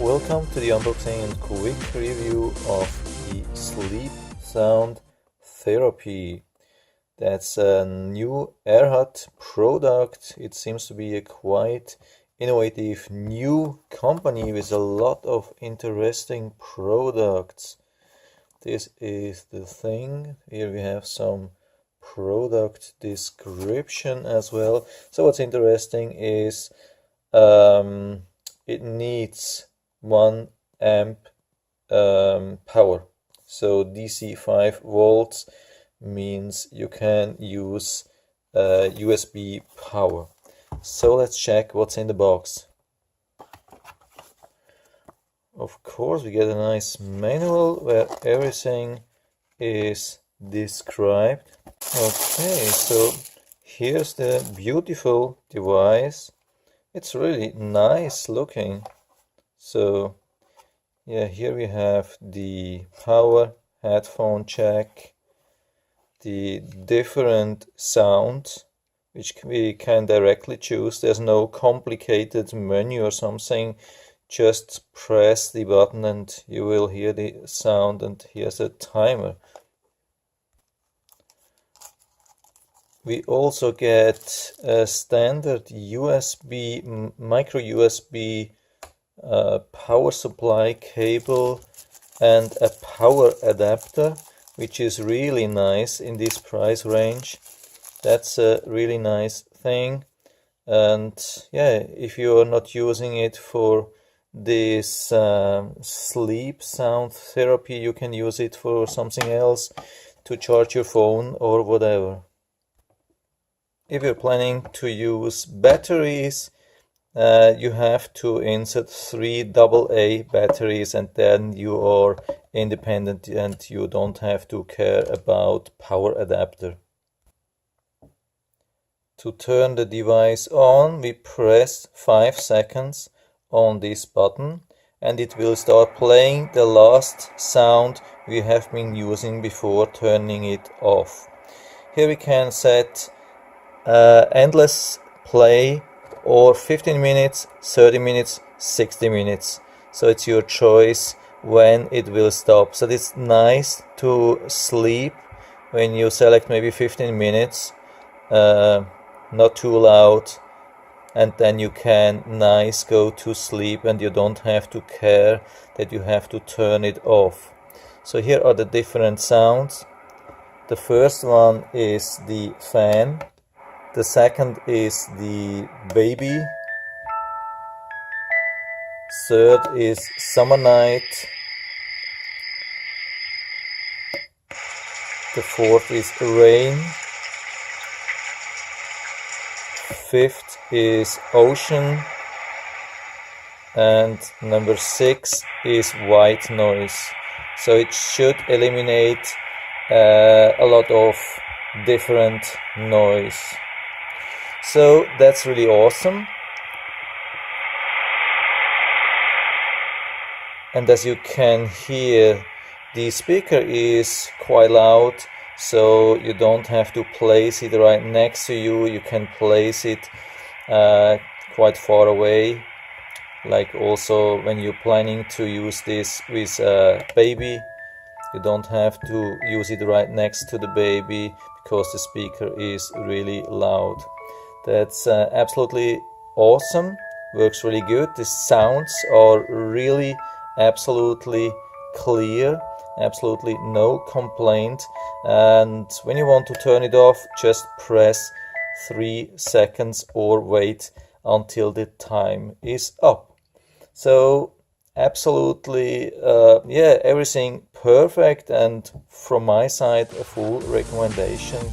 Welcome to the unboxing and quick review of the Sleep Sound Therapy. That's a new AairHut product. It seems to be a quite innovative new company with a lot of interesting products. This is the thing. Here we have some product description as well. So what's interesting is it needs 1 amp power. So DC 5 volts means you can use USB power. So let's check what's in the box. Of course, we get a nice manual where everything is described. Okay, so here's the beautiful device. It's really nice looking. So yeah, here we have the power headphone jack, the different sounds which we can directly choose. There's no complicated menu or something. Just press the button and you will hear the sound, and here's a timer. We also get a standard USB, micro USB power supply cable and a power adapter, which is really nice in this price range. That's a really nice thing. And yeah, if you are not using it for this sleep sound therapy, you can use it for something else, to charge your phone or whatever. If you're planning to use batteries, you have to insert 3 AA batteries, and then you are independent and you don't have to care about power adapter. To turn the device on, we press 5 seconds on this button and it will start playing the last sound we have been using before turning it off. Here we can set endless play or 15 minutes, 30 minutes, 60 minutes. So it's your choice when it will stop. So it's nice to sleep when you select maybe 15 minutes, not too loud, and then you can nice go to sleep and you don't have to care that you have to turn it off. So here are the different sounds. The first one is the fan. The second is the baby. Third is summer night. The fourth is rain. Fifth is ocean. And number 6 is white noise. So it should eliminate a lot of different noise. So that's really awesome. And as you can hear, the speaker is quite loud, so you don't have to place it right next to you. You can place it quite far away. Like also when you're planning to use this with a baby, you don't have to use it right next to the baby because the speaker is really loud. That's absolutely awesome, works really good. The sounds are really absolutely clear, absolutely no complaint. And when you want to turn it off, just press 3 seconds or wait until the time is up. So absolutely, yeah, everything perfect, and from my side a full recommendation.